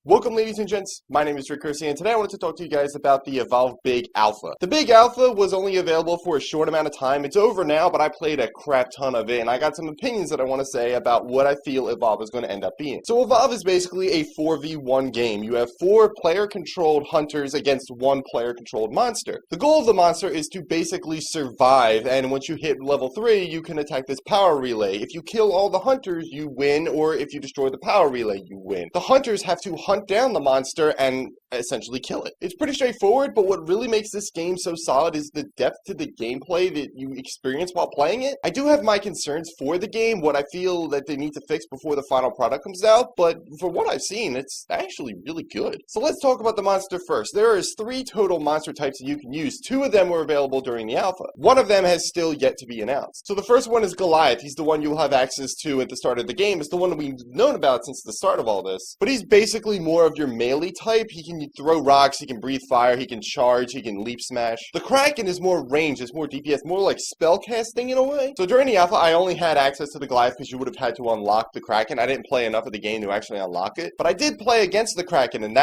Welcome ladies and gents, my name is Curci and today I wanted to talk to you guys about the Evolve Big Alpha. The Big Alpha was only available for a short amount of time. It's over now, but I played a crap ton of it and I got some opinions that I want to say about what I feel Evolve is going to end up being. So Evolve is basically a 4v1 game. You have 4 player-controlled hunters against 1 player-controlled monster. The goal of the monster is to basically survive, and once you hit level 3, you can attack this power relay. If you kill all the hunters, you win, or if you destroy the power relay, you win. The hunters have to hunt down the monster and essentially kill it. It's pretty straightforward, but what really makes this game so solid is the depth to the gameplay that you experience while playing it. I do have my concerns for the game, what I feel that they need to fix before the final product comes out, but for what I've seen, it's actually really good. So let's talk about the monster first. There is 3 total monster types that you can use. 2 of them were available during the alpha. One of them has still yet to be announced. So the first one is Goliath. He's the one you'll have access to at the start of the game. It's the one that we've known about since the start of all this. But he's basically more of your melee type. He can throw rocks, he can breathe fire, he can charge, he can leap smash. The Kraken is more range, it's more DPS, more like spell casting in a way. So during the alpha, I only had access to the Goliath because you would have had to unlock the Kraken. I didn't play enough of the game to actually unlock it. But I did play against the Kraken, and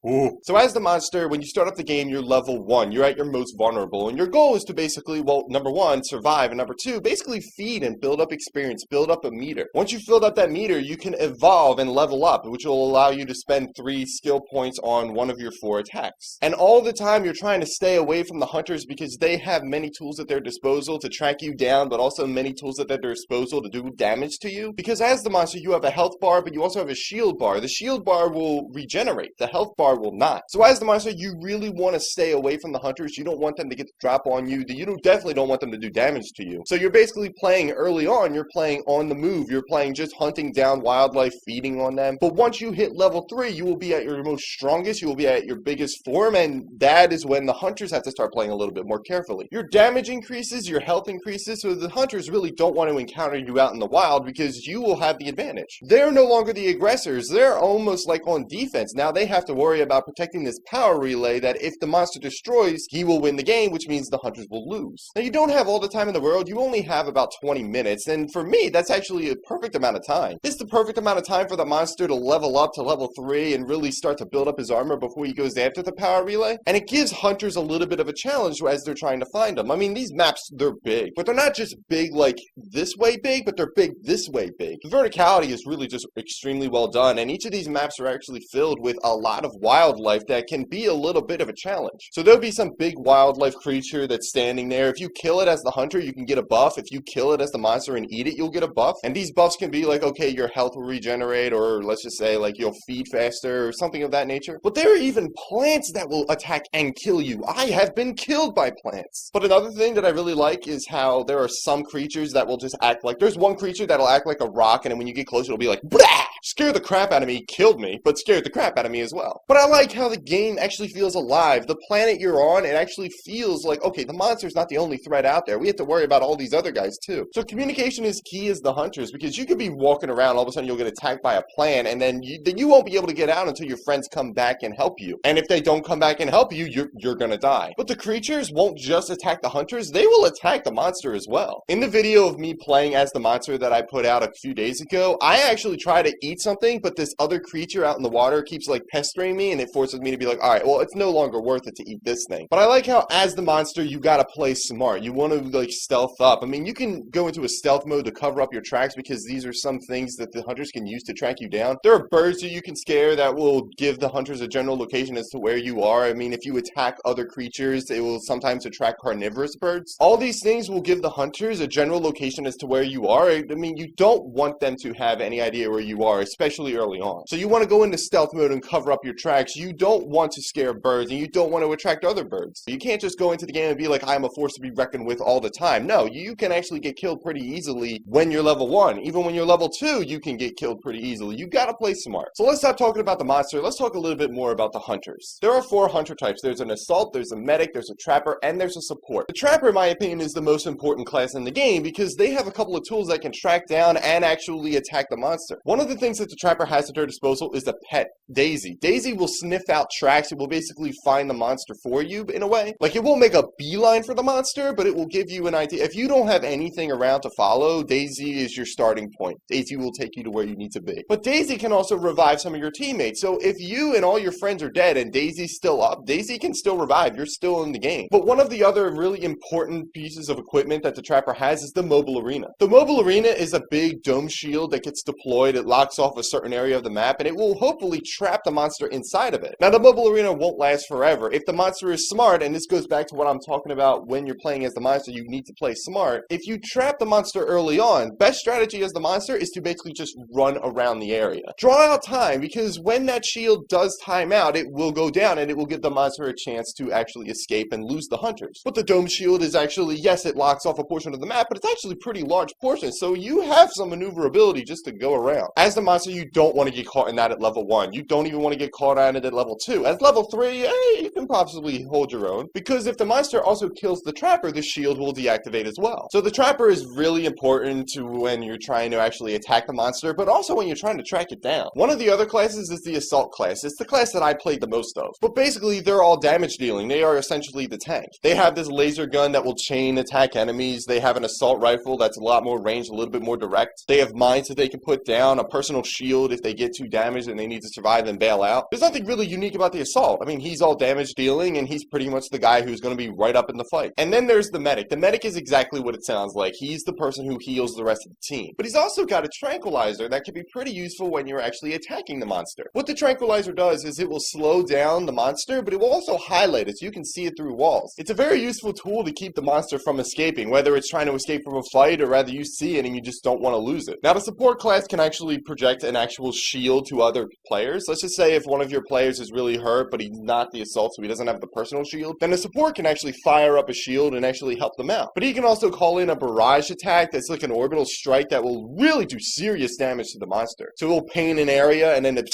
Ooh. So as the monster, when you start up the game, you're level 1. You're at your most vulnerable. And your goal is to basically, well, number 1, survive. And number 2, basically feed and build up experience, build up a meter. Once you filled up that meter, you can evolve and level up, which will allow you to spend 3 skill points on one of your 4 attacks. And all the time, you're trying to stay away from the hunters because they have many tools at their disposal to track you down, but also many tools at their disposal to do damage to you. Because as the monster, you have a health bar, but you also have a shield bar. The shield bar will regenerate. The health bar will not. So as the monster, you really want to stay away from the hunters. You don't want them to get the drop on you. Definitely don't want them to do damage to you. So you're basically playing early on. You're playing on the move. You're playing just hunting down wildlife, feeding on them. But once you hit level 3, you will be at your most strongest. You will be at your biggest form. And that is when the hunters have to start playing a little bit more carefully. Your damage increases. Your health increases. So the hunters really don't want to encounter you out in the wild because you will have the advantage. They're no longer the aggressors. They're almost like on defense. Now they have to worry about protecting this power relay that if the monster destroys, he will win the game, which means the hunters will lose. Now you don't have all the time in the world, you only have about 20 minutes, and for me, that's actually a perfect amount of time. It's the perfect amount of time for the monster to level up to level 3 and really start to build up his armor before he goes after the power relay, and it gives hunters a little bit of a challenge as they're trying to find them. I mean, these maps, they're big, but they're not just big like this way big, but they're big this way big. The verticality is really just extremely well done, and each of these maps are actually filled with a lot of wildlife that can be a little bit of a challenge. So there'll be some big wildlife creature that's standing there. If you kill it as the hunter, you can get a buff. If you kill it as the monster and eat it, you'll get a buff. And these buffs can be like, okay, your health will regenerate, or let's just say like you'll feed faster or something of that nature. But there are even plants that will attack and kill you. I have been killed by plants. But another thing that I really like is how there are some creatures that will just act like, there's one creature that'll act like a rock, and then when you get closer, it'll be like, blah! Scared the crap out of me, killed me, but scared the crap out of me as well. But I like how the game actually feels alive. The planet you're on, it actually feels like, okay, the monster's not the only threat out there. We have to worry about all these other guys too. So communication is key as the hunters, because you could be walking around, all of a sudden you'll get attacked by a plant, and then you won't be able to get out until your friends come back and help you. And if they don't come back and help you, you're gonna die. But the creatures won't just attack the hunters, they will attack the monster as well. In the video of me playing as the monster that I put out a few days ago, I actually try to eat something, but this other creature out in the water keeps like pestering me, and it forces me to be like, alright, well, it's no longer worth it to eat this thing. But I like how as the monster, you gotta play smart. You want to like stealth up. I mean, you can go into a stealth mode to cover up your tracks because these are some things that the hunters can use to track you down. There are birds that you can scare that will give the hunters a general location as to where you are. I mean, if you attack other creatures, it will sometimes attract carnivorous birds. All these things will give the hunters a general location as to where you are. I mean, you don't want them to have any idea where you are, especially early on. So you want to go into stealth mode and cover up your tracks. You don't want to scare birds, and you don't want to attract other birds. You can't just go into the game and be like, I'm a force to be reckoned with all the time. No, you can actually get killed pretty easily when you're level 1. Even when you're level 2, you can get killed pretty easily. You gotta play smart. So let's stop talking about the monster. Let's talk a little bit more about the hunters. There are 4 hunter types. There's an assault, there's a medic, there's a trapper, and there's a support. The trapper, in my opinion, is the most important class in the game because they have a couple of tools that can track down and actually attack the monster. One of the things that the trapper has at their disposal is a pet, Daisy. Daisy will sniff out tracks. It will basically find the monster for you in a way. Like, it won't make a beeline for the monster, but it will give you an idea. If you don't have anything around to follow, Daisy is your starting point. Daisy will take you to where you need to be. But Daisy can also revive some of your teammates. So if you and all your friends are dead and Daisy's still up, Daisy can still revive. You're still in the game. But one of the other really important pieces of equipment that the Trapper has is the mobile arena. The mobile arena is a big dome shield that gets deployed. It locks off a certain area of the map, and it will hopefully trap the monster inside of it. Now, the mobile arena won't last forever. If the monster is smart, and this goes back to what I'm talking about when you're playing as the monster, you need to play smart. If you trap the monster early on, best strategy as the monster is to basically just run around the area. Draw out time, because when that shield does time out, it will go down, and it will give the monster a chance to actually escape and lose the hunters. But the dome shield is actually, yes, it locks off a portion of the map, but it's actually a pretty large portion, so you have some maneuverability just to go around. As the monster, you don't want to get caught in that at level 1. You don't even want to get caught in it at level 2. At level 3, you can possibly hold your own, because if the monster also kills the Trapper, the shield will deactivate as well. So the Trapper is really important to when you're trying to actually attack the monster, but also when you're trying to track it down. One of the other classes is the Assault class. It's the class that I played the most of. But basically, they're all damage dealing. They are essentially the tank. They have this laser gun that will chain attack enemies. They have an assault rifle that's a lot more range, a little bit more direct. They have mines that they can put down, a personal shield if they get too damaged and they need to survive and bail out. There's nothing really unique about the Assault. I mean, he's all damage dealing, and he's pretty much the guy who's going to be right up in the fight. And then there's the Medic. The Medic is exactly what it sounds like. He's the person who heals the rest of the team. But he's also got a Tranquilizer that can be pretty useful when you're actually attacking the monster. What the Tranquilizer does is it will slow down the monster, but it will also highlight it so you can see it through walls. It's a very useful tool to keep the monster from escaping, whether it's trying to escape from a fight or rather you see it and you just don't want to lose it. Now, the support class can actually project an actual shield to other players. Let's just say if one of your players is really hurt, but he's not the Assault, so he doesn't have the personal shield, then the support can actually fire up a shield and actually help them out. But he can also call in a barrage attack that's like an orbital strike that will really do serious damage to the monster. So it will paint an area and then it...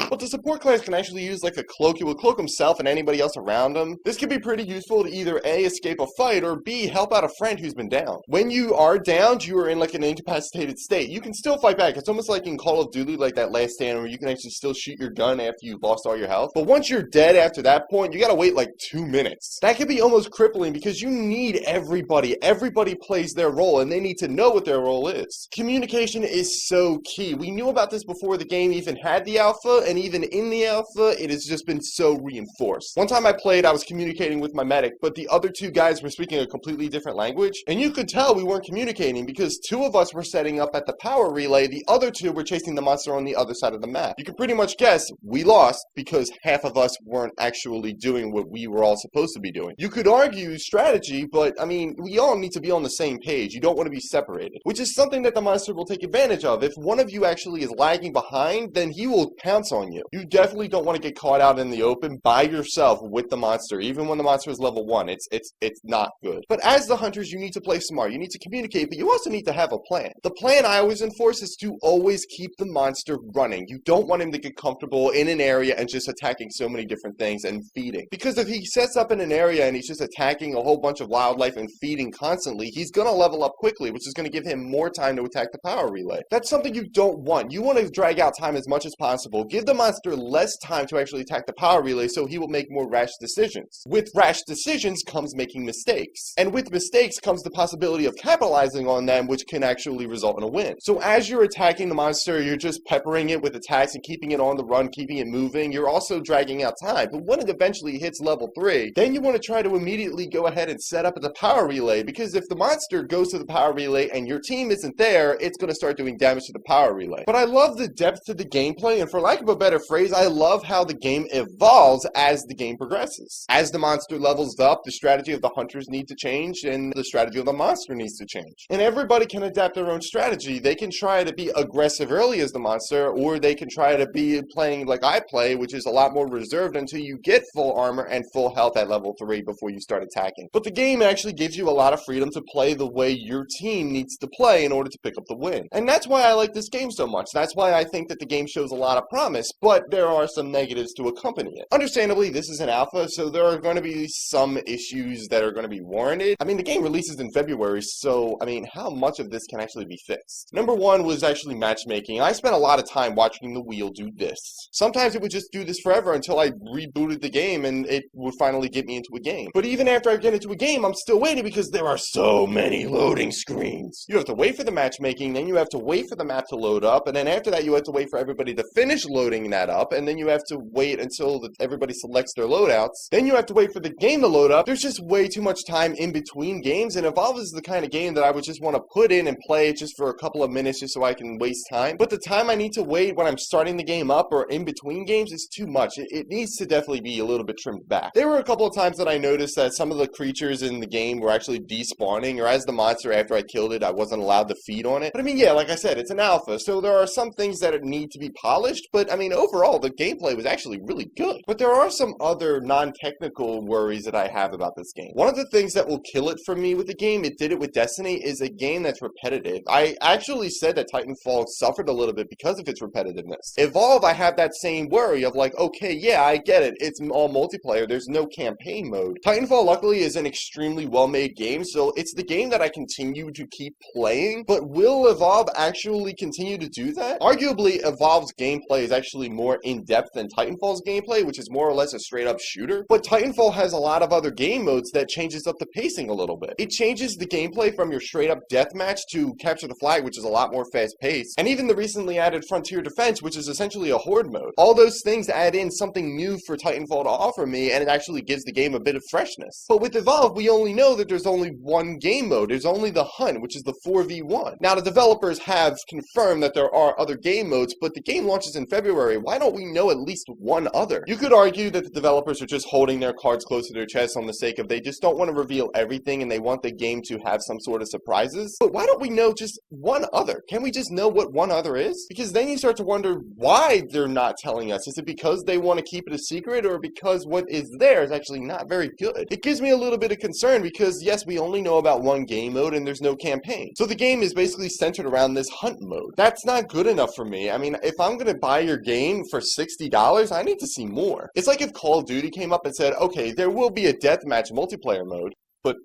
But the support class can actually use like a cloak. It will cloak himself and anybody else around him. This can be pretty useful to either A, escape a fight, or B, help out a friend who's been down. When you are downed, you are in like an incapacitated state. You can still fight back. It's almost like in Call of Duty, like that Last Stand, where you can actually still shoot your gun after you've lost all your health. But once you're dead after that point, you gotta wait like 2 minutes. That can be almost crippling because you need everybody. Everybody plays their role and they need to know what their role is. Communication is so key. We knew about this before the game even had the alpha, and even in the alpha, it has just been so reinforced. One time I played, I was communicating with my medic, but the other two guys were speaking a completely different language, and you could tell we weren't communicating because 2 of us were setting up at the power relay, the other 2 were chasing the monster on the other side of the map. You can pretty much guess we lost because half of us weren't actually doing what we were all supposed to be doing. You could argue strategy, but I mean, we all need to be on the same page. You don't want to be separated, which is something that the monster will take advantage of. If one of you actually is lagging behind, then he will pounce on you. You definitely don't want to get caught out in the open by yourself with the monster, even when the monster is level 1. It's not good. But as the hunters, you need to play smart. You need to communicate, but you also need to have a plan. The plan I always enforce is to always keep the monster running. You don't want him to get comfortable in an area and just attacking so many different things and feeding. Because if he sets up in an area and he's just attacking a whole bunch of wildlife and feeding constantly, he's going to level up quickly, which is going to give him more time to attack the power relay. That's something you don't want. You want to drag out time as much as possible. Give the monster less time to actually attack the power relay so he will make more rash decisions. With rash decisions comes making mistakes. And with mistakes comes the possibility of capitalizing on them, which can actually result in a win. So as you're attacking the monster, you're just peppering it with attacks and keeping it on the run, keeping it moving. You're also dragging out time. But when it eventually hits level 3, then you want to try to immediately go ahead and set up at the power relay, because if the monster goes to the power relay and your team isn't there, it's going to start doing damage to the power relay. But I love the depth to the gameplay, and for lack of a better phrase, I love how the game evolves as the game progresses. As the monster levels up, the strategy of the hunters need to change, and the strategy of the monster needs to change. And everybody can adapt their own strategy. They can try to be aggressive early as the monster, or they can try to be playing like I play, which is a lot more reserved until you get full armor and full health at level 3 before you start attacking. But the game actually gives you a lot of freedom to play the way your team needs to play in order to pick up the win. And that's why I like this game so much. That's why I think that the game shows a lot of promise, but there are some negatives to accompany it. Understandably, this is an alpha, so there are going to be some issues that are going to be warranted. I mean, the game releases in February, so, I mean, how much of this can actually be fixed? Number 1 was actually matchmaking. I spent a lot of time watching the wheel do this. Sometimes it would just do this forever until I rebooted the game and it would finally get me into a game. But even after I get into a game, I'm still waiting because there are so many loading screens. You have to wait for the matchmaking, then you have to wait for the map to load up, and then after that you have to wait for everybody to finish loading that up, and then you have to wait until everybody selects their loadouts. Then you have to wait for the game to load up. There's just way too much time in between games, and Evolve is the kind of game that I would just want to put in and play it just for a couple of minutes just so I can waste time. But the time I need to wait when I'm starting the game up or in between games is too much. It needs to definitely be a little bit trimmed back. There were a couple of times that I noticed that some of the creatures in the game were actually despawning, or as the monster after I killed it, I wasn't allowed to feed on it. But I mean, yeah, like I said, it's an alpha, so there are some things that need to be polished, but I mean, overall, the gameplay was actually really good. But there are some other non-technical worries that I have about this game. One of the things that will kill it for me with the game, it did it with Destiny, is a game that's repetitive. I actually said that Titanfall suffered a little bit because of its repetitiveness. Evolve, I have that same worry of like, okay, yeah, I get it. It's all multiplayer. There's no campaign mode. Titanfall, luckily, is an extremely well-made game, so it's the game that I continue to keep playing, but will Evolve actually continue to do that? Arguably, Evolve's gameplay is actually more in-depth than Titanfall's gameplay, which is more or less a straight-up shooter, but Titanfall has a lot of other game modes that changes up the pacing a little bit. It changes the gameplay from your straight-up deathmatch to capture the flag, which is a lot more fast-paced, and even the recently added Frontier Defense, which is essentially a horde mode. All those things add in something new for Titanfall to offer me, and it actually gives the game a bit of freshness. But with Evolve, we only know that there's only one game mode. There's only the hunt, which is the 4v1. Now, the developers have confirmed that there are other game modes, but the game launches in February. Why don't we know at least one other? You could argue that the developers are just holding their cards close to their chest on the sake of they just don't want to reveal everything and they want the game to have some sort of surprises. But why don't we know just one other? Can we just know what one other is? Because then you start to wonder why they're not telling us. Is it because they want to keep it a secret, or because what is there is actually not very good? It gives me a little bit of concern because, yes, we only know about one game mode and there's no campaign. So the game is basically centered around this hunt mode. That's not good enough for me. I mean, if I'm going to buy your game for $60, I need to see more. It's like if Call of Duty came up and said, okay, there will be a deathmatch multiplayer mode, but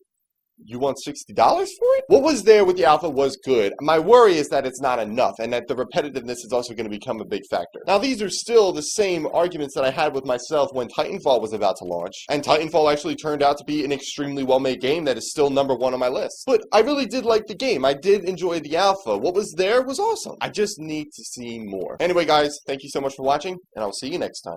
you want $60 for it? What was there with the alpha was good. My worry is that it's not enough, and that the repetitiveness is also going to become a big factor. Now, these are still the same arguments that I had with myself when Titanfall was about to launch, and Titanfall actually turned out to be an extremely well-made game that is still number one on my list. But I really did like the game. I did enjoy the alpha. What was there was awesome. I just need to see more. Anyway, guys, thank you so much for watching, and I'll see you next time.